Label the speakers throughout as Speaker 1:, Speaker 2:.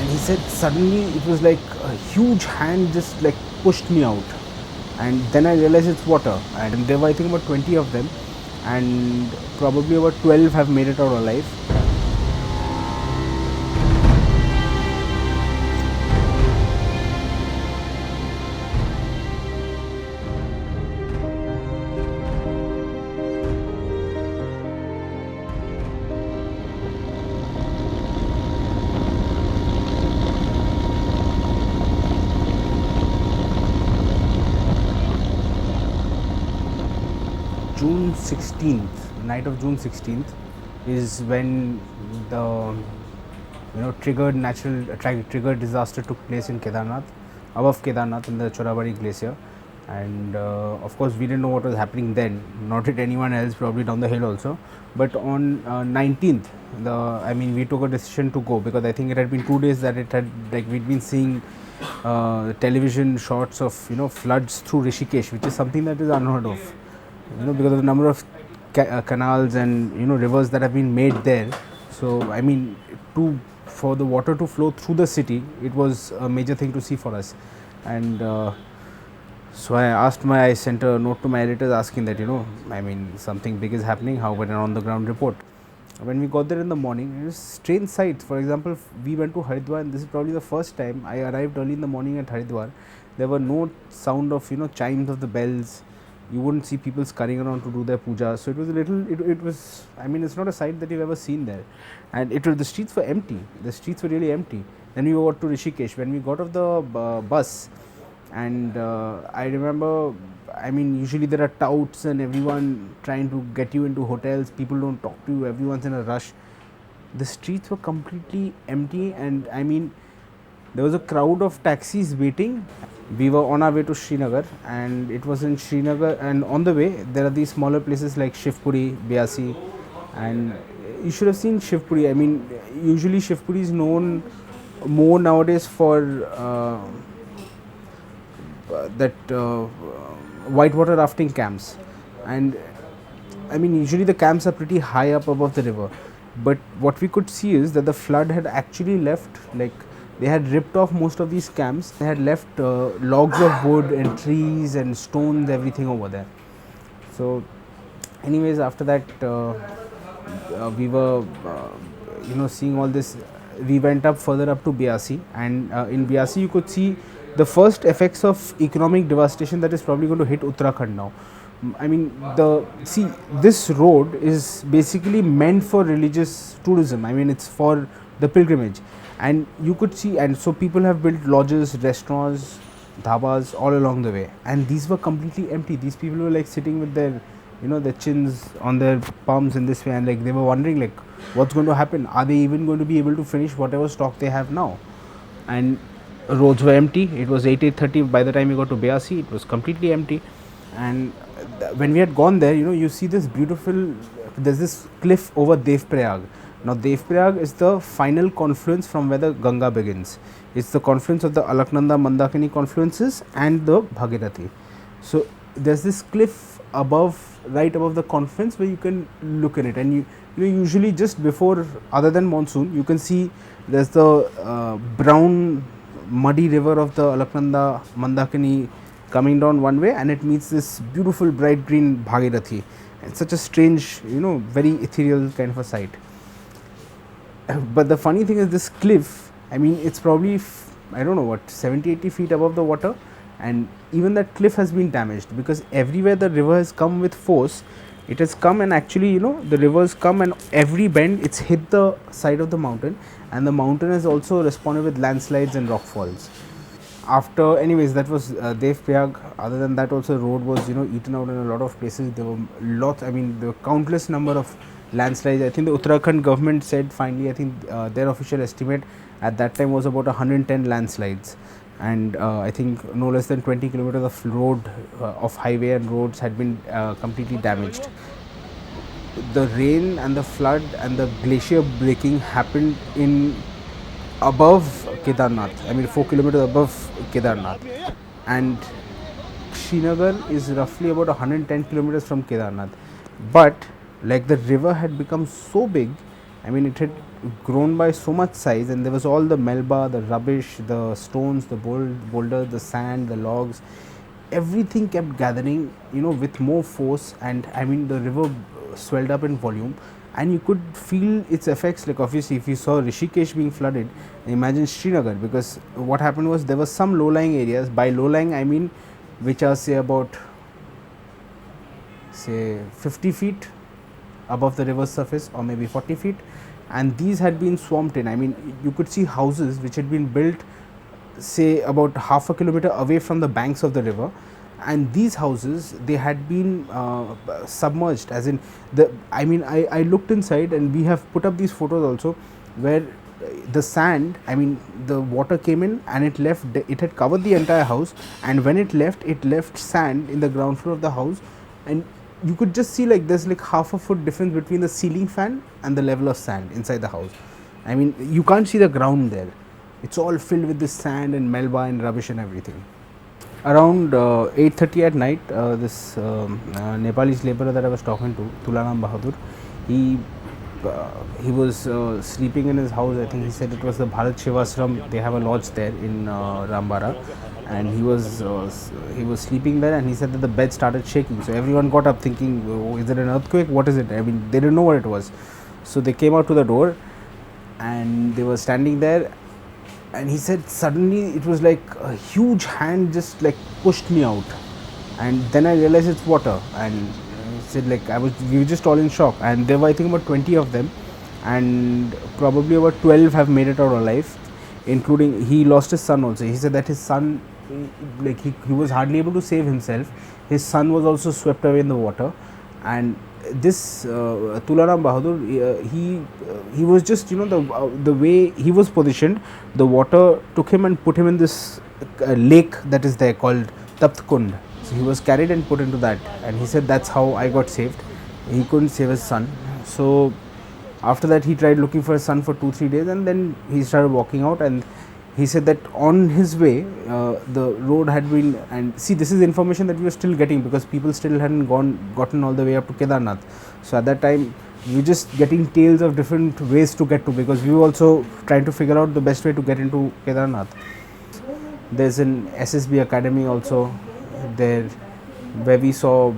Speaker 1: and he said suddenly it was like a huge hand just like pushed me out, and then I realized it's water, and there were I think about 20 of them, and probably about 12 have made it out alive. June 16th, night of June 16th, is when the triggered disaster took place in Kedarnath, above Kedarnath in the Chorabari glacier, and of course we didn't know what was happening then. Not did anyone else, probably down the hill also. But on 19th, we took a decision to go because I think it had been 2 days that it had like we'd been seeing television shots of floods through Rishikesh, which is something that is unheard of. Because of the number of canals and rivers that have been made there. So I mean, for the water to flow through the city, it was a major thing to see for us. And so I sent a note to my editors asking that something big is happening. How about an on the ground report? When we got there in the morning, it was strange sights. For example, we went to Haridwar, and this is probably the first time I arrived early in the morning at Haridwar. There were no sound of chimes of the bells. You wouldn't see people scurrying around to do their puja. So it was a little. It was. I mean, it's not a sight that you've ever seen there, and the streets were empty. The streets were really empty. Then we got to Rishikesh. When we got off the bus, and I remember. I mean, usually there are touts and everyone trying to get you into hotels. People don't talk to you. Everyone's in a rush. The streets were completely empty, and I mean, there was a crowd of taxis waiting. We were on our way to Srinagar, and it was in Srinagar, and on the way there are these smaller places like Shivpuri, Beasi, and you should have seen Shivpuri. I mean, usually Shivpuri is known more nowadays for that whitewater rafting camps, and I mean usually the camps are pretty high up above the river, but what we could see is that the flood had actually left, like they had ripped off most of these camps. They had left logs of wood and trees and stones, everything over there. So anyways, after that we were seeing all this. We went up further up to Beasi, and in Beasi you could see the first effects of economic devastation that is probably going to hit Uttarakhand now. I mean, this road is basically meant for religious tourism. I mean, it's for the pilgrimage, and you could see, and so people have built lodges, restaurants, dhabas all along the way, and these were completely empty. These people were like sitting with their their chins on their palms in this way, and like they were wondering like what's going to happen. Are they even going to be able to finish whatever stock they have now? And roads were empty. It was 8:30 by the time we got to Beasi. It was completely empty, and when we had gone there, you see this beautiful. There's this cliff over Devprayag. Now Devprayag is the final confluence from where the Ganga begins. It's the confluence of the Alaknanda Mandakini confluences and the Bhagirathi. So there's this cliff right above the confluence where you can look at it, and you usually just before, other than monsoon, you can see there's the brown muddy river of the Alaknanda Mandakini coming down one way, and it meets this beautiful bright green Bhagirathi. It's such a strange, very ethereal kind of a sight. But the funny thing is, this cliff, I mean, it's probably I don't know what 70-80 feet above the water, and even that cliff has been damaged because everywhere the river has come with force, it has come, and actually the rivers come, and every bend it's hit the side of the mountain, and the mountain has also responded with landslides and rock falls. After, anyways, that was Devprayag. Other than that, also road was eaten out in a lot of places. There were there were countless number of landslides. I think the Uttarakhand government said finally, I think their official estimate at that time was about 110 landslides, and I think no less than 20 kilometers of road, of highway and roads had been completely damaged. The rain and the flood and the glacier breaking happened in above Kedarnath. I mean 4 kilometers above Kedarnath, and Srinagar is roughly about 110 kilometers from Kedarnath. But like the river had become so big I mean, it had grown by so much size, and there was all the melba, the rubbish, the stones, the boulder, the sand, the logs. Everything kept gathering, with more force, and I mean, the river swelled up in volume, and you could feel its effects. Like, obviously, if you saw Rishikesh being flooded, imagine Srinagar, because what happened was there were some low-lying areas. By low-lying, I mean which are say about, say, 50 feet above the river surface, or maybe 40 feet, and these had been swamped in. I mean, you could see houses which had been built, say, about half a kilometer away from the banks of the river, and these houses, they had been submerged, as in, I looked inside, and we have put up these photos also, where the sand, I mean, the water came in and it had covered the entire house, and when it left sand in the ground floor of the house, and you could just see, like, there's like half a foot difference between the ceiling fan and the level of sand inside the house. I mean, you can't see the ground there. It's all filled with this sand and melba and rubbish and everything. Around 8:30 at night, this Nepalese laborer that I was talking to, Tularam Bahadur, he was sleeping in his house. I think he said it was the Bharat Shivashram. They have a lodge there in Rambara, and he was sleeping there, and he said that the bed started shaking. So everyone got up thinking, oh, is it an earthquake? What is it? I mean, they didn't know what it was. So they came out to the door, and they were standing there, and he said suddenly it was like a huge hand just like pushed me out, and then I realized it's water. And he said, like, we were just all in shock, and there were, I think, about 20 of them, and probably about 12 have made it out alive, including, he lost his son also. He said that his son, like, he was hardly able to save himself. His son was also swept away in the water, and this Tularam Bahadur, he was just, the way he was positioned, the water took him and put him in this lake that is there called Tapt Kund. So he was carried and put into that, and he said that's how I got saved. He couldn't save his son. So after that, he tried looking for his son for 2-3 days, and then he started walking out, and he said that on his way, the road had been, and see, this is information that we were still getting, because people still hadn't gotten all the way up to Kedarnath. So at that time, we were just getting tales of different ways to get to, because we were also trying to figure out the best way to get into Kedarnath. There's an SSB academy also there, where we saw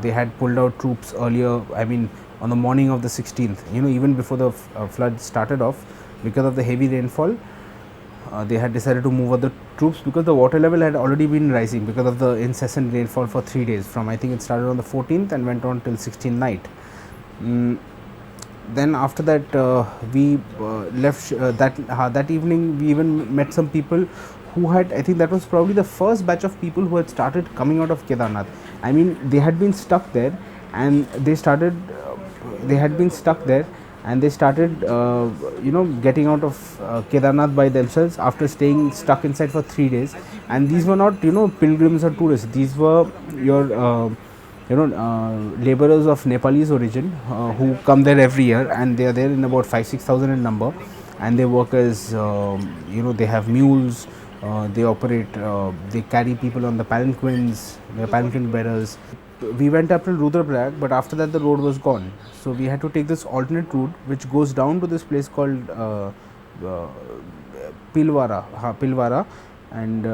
Speaker 1: they had pulled out troops earlier, I mean, on the morning of the 16th, even before the flood started off, because of the heavy rainfall, they had decided to move other troops, because the water level had already been rising because of the incessant rainfall for 3 days. From, I think, it started on the 14th and went on till 16th night. Then after that, we left that evening. We even met some people who had, I think that was probably the first batch of people who had started coming out of Kedarnath. I mean, they had been stuck there, and they started getting out of Kedarnath by themselves after staying stuck inside for 3 days. And these were not, pilgrims or tourists. These were your laborers of Nepalese origin, who come there every year, and they are there in about 5,000-6,000 in number, and they work as, they have mules, they operate, they carry people on the palanquins, they are palanquin bearers. We went up to Rudraprayag, but after that the road was gone, so we had to take this alternate route which goes down to this place called Pilwara, and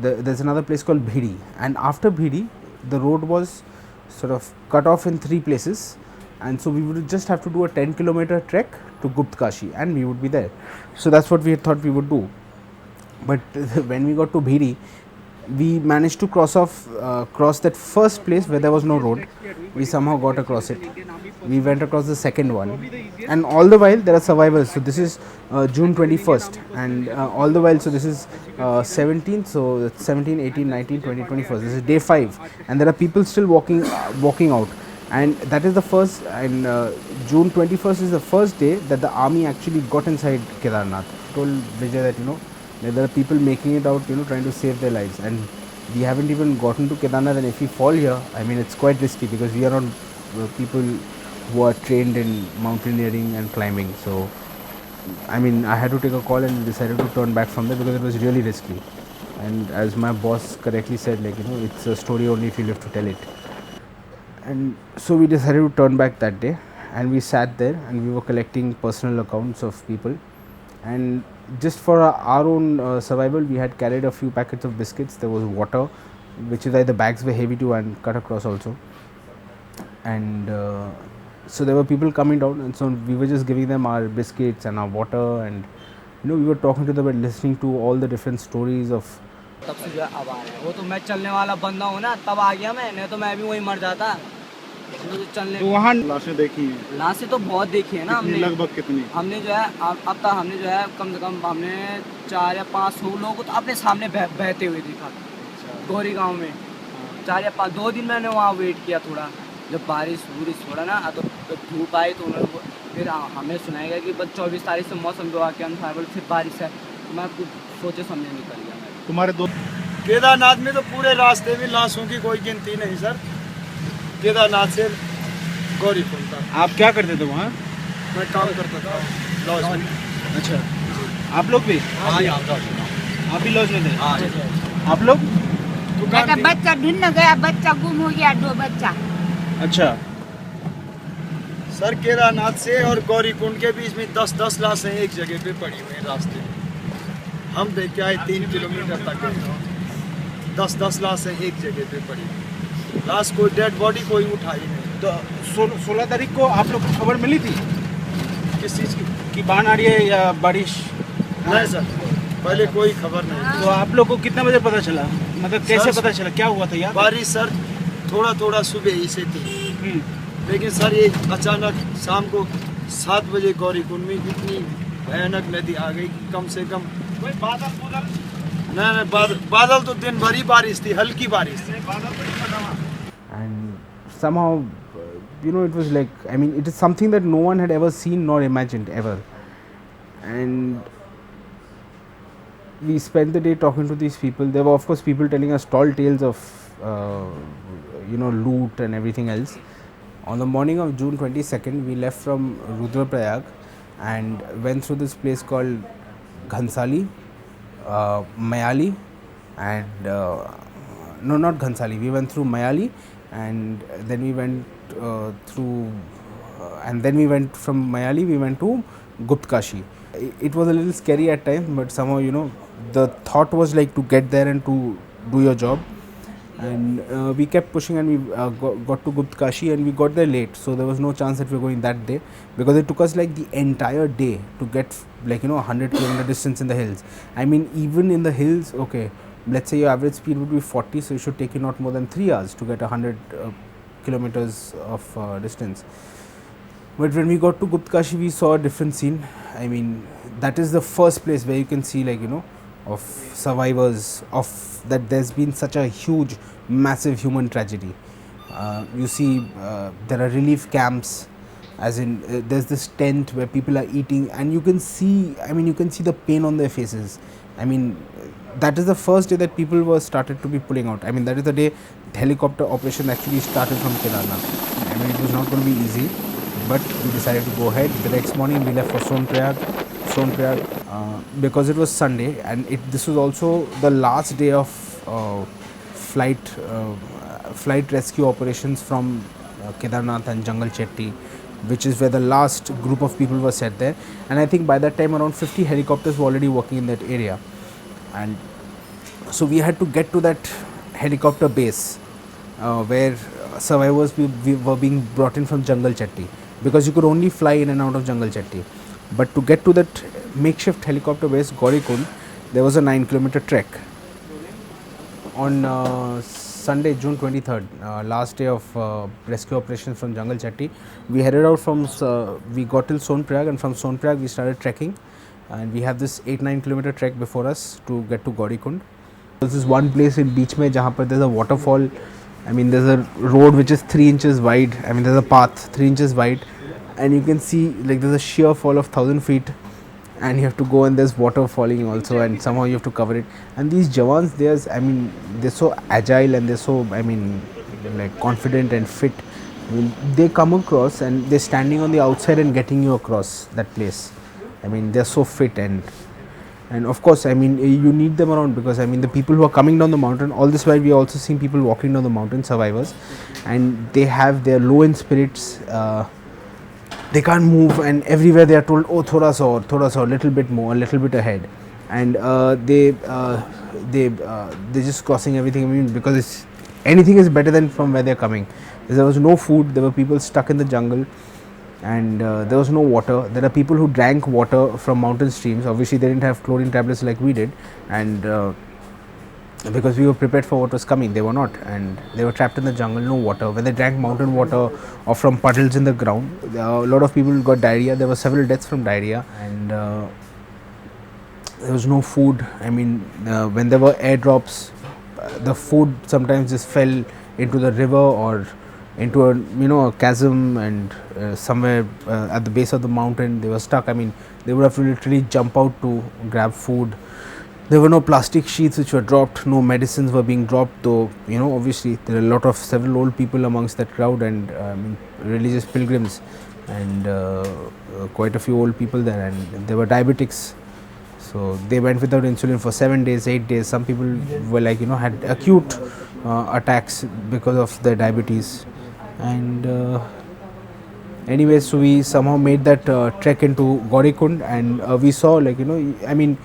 Speaker 1: there's another place called Bhidi, and after Bhidi the road was sort of cut off in 3 places, and so we would just have to do a 10-kilometer trek to Guptkashi, and we would be there. So that's what we thought we would do. But when we got to Bhidi, we managed to cross that first place where there was no road. We somehow got across it. We went across the second one, and all the while there are survivors. So this is June 21st, and all the while, so this is 17th, so it's 17, 18, 19, 20, 21st. This is day 5, and there are people still walking out. And that is the first, and June 21st is the first day that the army actually got inside Kedarnath. I told Vijay that, there are people making it out, trying to save their lives, and we haven't even gotten to Kedarnath, and if we fall here, I mean, it's quite risky, because we are not people who are trained in mountaineering and climbing. So, I mean, I had to take a call and decided to turn back from there, because it was really risky. And as my boss correctly said, like, it's a story only if you live to tell it. And so we decided to turn back that day, and we sat there and we were collecting personal accounts of people. And just for our own survival, we had carried a few packets of biscuits. There was water, which is why the bags were heavy to and cut across also. And so there were people coming down, and so we were just giving them our biscuits and our water, and we were talking to them and listening to all the different stories of.
Speaker 2: तब से जो है अब आ रहे हैं, वो तो मैं चलने वाला बंदा हूँ ना, तब आ गया मैं, नहीं तो मैं भी वहीं मर जाता। तो चलने
Speaker 3: तो वहाँ लाशें देखी हैं?
Speaker 2: लाशें तो बहुत देखी है ना हमने।
Speaker 3: लगभग कितनी?
Speaker 2: हमने जो है अब तक हमने जो है कम से कम हमने 4 या 500 लोगों को तो अपने सामने बहते हुए देखा गौरी गांव में। 4 या 5 2 दिन मैंने वहाँ वेट किया थोड़ा, जब बारिश थोड़ा ना तो धूप आई तो उन्होंने फिर हमें सुनाएगा कि बस 24 तारीख से मौसम विभाग के अनुसार फिर बारिश है, तो मैं कुछ सोचे समझे निकल गया।
Speaker 3: तुम्हारे दो
Speaker 4: केदारनाथ में तो पूरे रास्ते में लाशों की कोई गिनती नहीं सर। केदारनाथ से गौरीकुंड तक।
Speaker 3: आप क्या करते थे वहाँ?
Speaker 4: मैं काम करता था लॉज में।
Speaker 3: अच्छा, आप लोग भी?
Speaker 4: हाँ,
Speaker 3: आप भी लॉज में थे?
Speaker 4: हाँ।
Speaker 3: आप लोग?
Speaker 5: बच्चा ढूंढने गया, बच्चा गुम हो गया, 2 बच्चा।
Speaker 3: अच्छा
Speaker 4: सर, केदारनाथ से और गौरीकुंड के बीच में 10-10 लाशें एक जगह पे पड़ी हुई हैं रास्ते में। हम देख के आए 3 किलोमीटर तक 10-10 लाशें एक जगह पे पड़ी। लाश कोई डेड बॉडी कोई उठाई नहीं।
Speaker 3: तो 16 तारीख को आप लोग को खबर मिली थी
Speaker 4: किस चीज़ की?
Speaker 3: कि बाढ़ आ रही है या बारिश?
Speaker 4: नहीं सर, पहले कोई खबर नहीं।
Speaker 3: तो आप लोग को कितने बजे पता चला, मतलब कैसे पता चला, क्या हुआ था यार?
Speaker 4: बारिश सर थोड़ा सुबह ही से थी, लेकिन सर ये अचानक शाम को 7 बजे गौरीकुंड में इतनी भयानक नदी आ गई कि कम से कम नहीं बादल तो दिन भर ही बारिश थी, हल्की बारिश।
Speaker 1: And somehow, it was like, it is something that no one had ever seen nor imagined ever. And we spent the day talking to these people. There were of course people telling us tall tales of loot and everything else. On the morning of June 22nd, we left from Rudraprayag and went through this place called Ghansali, Mayali, and no, not Ghansali. We went through Mayali, and then we went from Mayali we went to Guptkashi. It was a little scary at times, but somehow the thought was like to get there and to do your job. And we kept pushing, and we got to Guptkashi, and we got there late, so there was no chance that we were going that day, because it took us like the entire day to get 100 kilometer distance in the hills. Even in the hills, okay, let's say your average speed would be 40, so it should take you not more than 3 hours to get 100 kilometers of distance. But when we got to Guptkashi, we saw a different scene. That is the first place where you can see of survivors of that there's been such a huge massive human tragedy. You see there are relief camps, as in there's this tent where people are eating, and you can see the pain on their faces. That is the first day that people were started to be pulling out. That is the day the helicopter operation actually started from Kedarnath. It was not going to be easy, but we decided to go ahead. The next morning we left for Sonprayag, because it was Sunday, and this was also the last day of flight rescue operations from Kedarnath and Jungle Chetty, which is where the last group of people were set there. And I think by that time around 50 helicopters were already working in that area, and so we had to get to that helicopter base where survivors were being brought in from Jungle Chetty, because you could only fly in and out of Jungle Chetty. But to get to that makeshift helicopter base, Gaurikund, there was a 9-kilometer trek. On Sunday, June 23rd, last day of rescue operations from Jungle Chetty, we headed out from, we got till Sonprayag, and from Sonprayag we started trekking, and we have this 8-9 kilometer trek before us to get to Gaurikund. This is one place in beach mein jahan par there's a waterfall. There's a road which is 3 inches wide. There's a path 3 inches wide, and you can see there's a sheer fall of 1,000 feet, and you have to go, and there's water falling also, and somehow you have to cover it. And these Jawans, they're so agile, and they're so confident and fit. They come across and they're standing on the outside and getting you across that place. They're so fit, and And of course, I mean, you need them around, because I mean the people who are coming down the mountain, all this while we are also seeing people walking down the mountain, survivors, and they have their low in spirits. They can't move, and everywhere they are told, oh, thoda sa, little bit more, a little bit ahead, and they're just crossing everything. I mean, because it's, anything is better than from where they're coming. There was no food. There were people stuck in the jungle, and there was no water. There are people who drank water from mountain streams. Obviously, they didn't have chlorine tablets like we did, and because we were prepared for what was coming, they were not, and they were trapped in the jungle, no water. When they drank mountain water or from puddles in the ground, a lot of people got diarrhea. There were several deaths from diarrhea, and there was no food. I mean, when there were airdrops, the food sometimes just fell into the river or into a chasm, and somewhere at the base of the mountain they were stuck. I mean, they would have to literally jump out to grab food. There were no plastic sheets which were dropped, no medicines were being dropped, though obviously there are a lot of several old people amongst that crowd, and religious pilgrims, and quite a few old people there, and there were diabetics. So they went without insulin for 7 days, 8 days. Some people were like had acute attacks because of their diabetes. And anyway, so we somehow made that trek into Gaurikund, and we saw, like, I mean,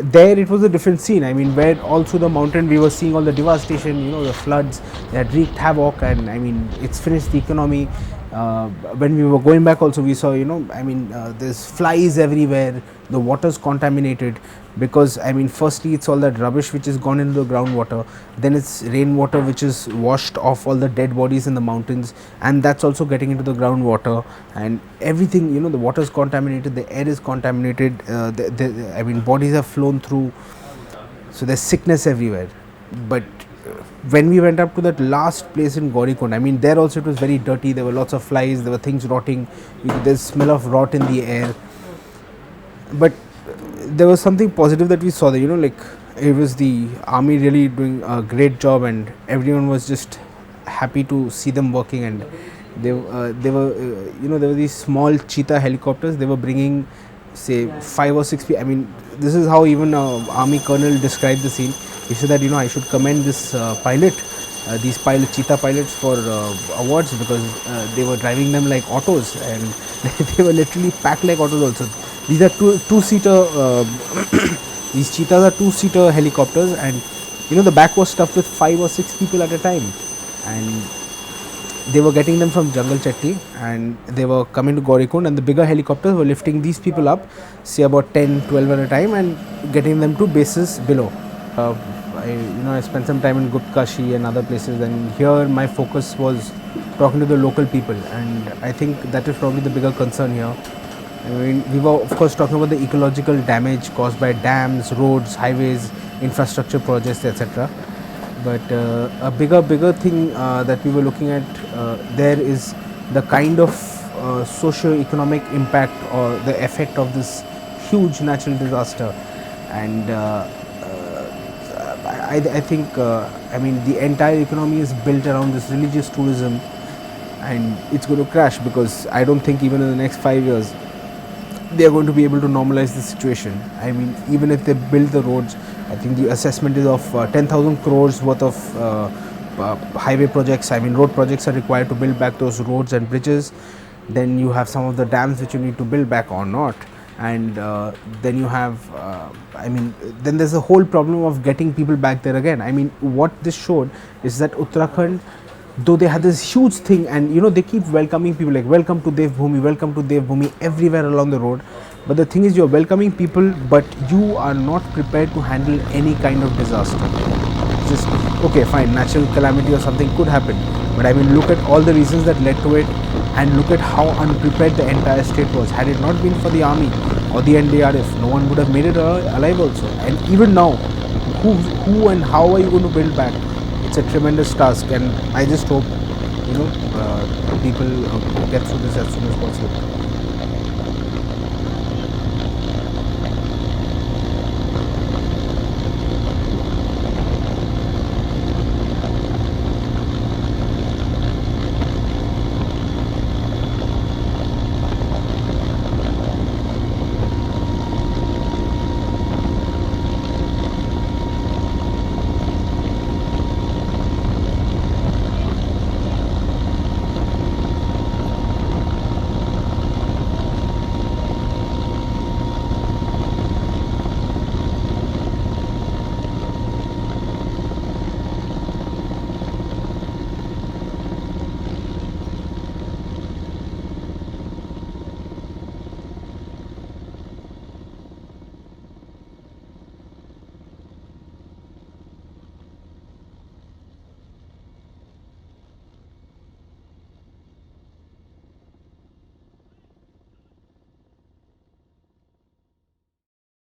Speaker 1: there it was a different scene. I mean, where all through the mountain we were seeing all the devastation, the floods that wreaked havoc, and I mean, it's finished the economy. When we were going back also, we saw, I mean, there's flies everywhere, the water's contaminated, because I mean, firstly it's all that rubbish which has gone into the groundwater, then it's rainwater which is washed off all the dead bodies in the mountains, and that's also getting into the groundwater, and everything, the water is contaminated, the air is contaminated, I mean, bodies have flown through, so there's sickness everywhere. But when we went up to that last place in Gaurikund, I mean, there also it was very dirty. There were lots of flies, there were things rotting, there's smell of rot in the air. But there was something positive that we saw there, like, it was the army really doing a great job, and everyone was just happy to see them working. And they were there were these small cheetah helicopters. They were bringing, say, 5 or 6 people. I mean, this is how even army colonel described the scene. He said that I should commend this pilot, these cheetah pilots, for awards, because they were driving them like autos, and they were literally packed like autos also. These are two-seater these cheetahs are two-seater helicopters, and the back was stuffed with 5 or 6 people at a time, and they were getting them from Jungle Chetti, and they were coming to Gaurikund, and the bigger helicopters were lifting these people up, say about 10, 12 at a time, and getting them to bases below. I spent some time in Guptkashi and other places, and here my focus was talking to the local people, and I think that is probably the bigger concern here. I mean, we were of course talking about the ecological damage caused by dams, roads, highways, infrastructure projects, etc. But a bigger thing that we were looking at there is the kind of socio-economic impact or the effect of this huge natural disaster. And I think I mean, the entire economy is built around this religious tourism, and it's going to crash, because I don't think even in the next 5 years they are going to be able to normalize the situation. I mean, even if they build the roads, I think the assessment is of 10,000 crores worth of highway projects. I mean, road projects are required to build back those roads and bridges. Then you have some of the dams which you need to build back or not, and then you have I mean, then there's a whole problem of getting people back there again. I mean, what this showed is that Uttarakhand, though they had this huge thing, and they keep welcoming people, like, welcome to Devbhoomi everywhere along the road, but the thing is, you're welcoming people, but you are not prepared to handle any kind of disaster. Just, okay, fine, natural calamity or something could happen, but I mean, look at all the reasons that led to it, and look at how unprepared the entire state was. Had it not been for the army or the NDRF, no one would have made it alive also. And even now, who and how are you going to build back? It's a tremendous task, and I just hope people get through this as soon as possible.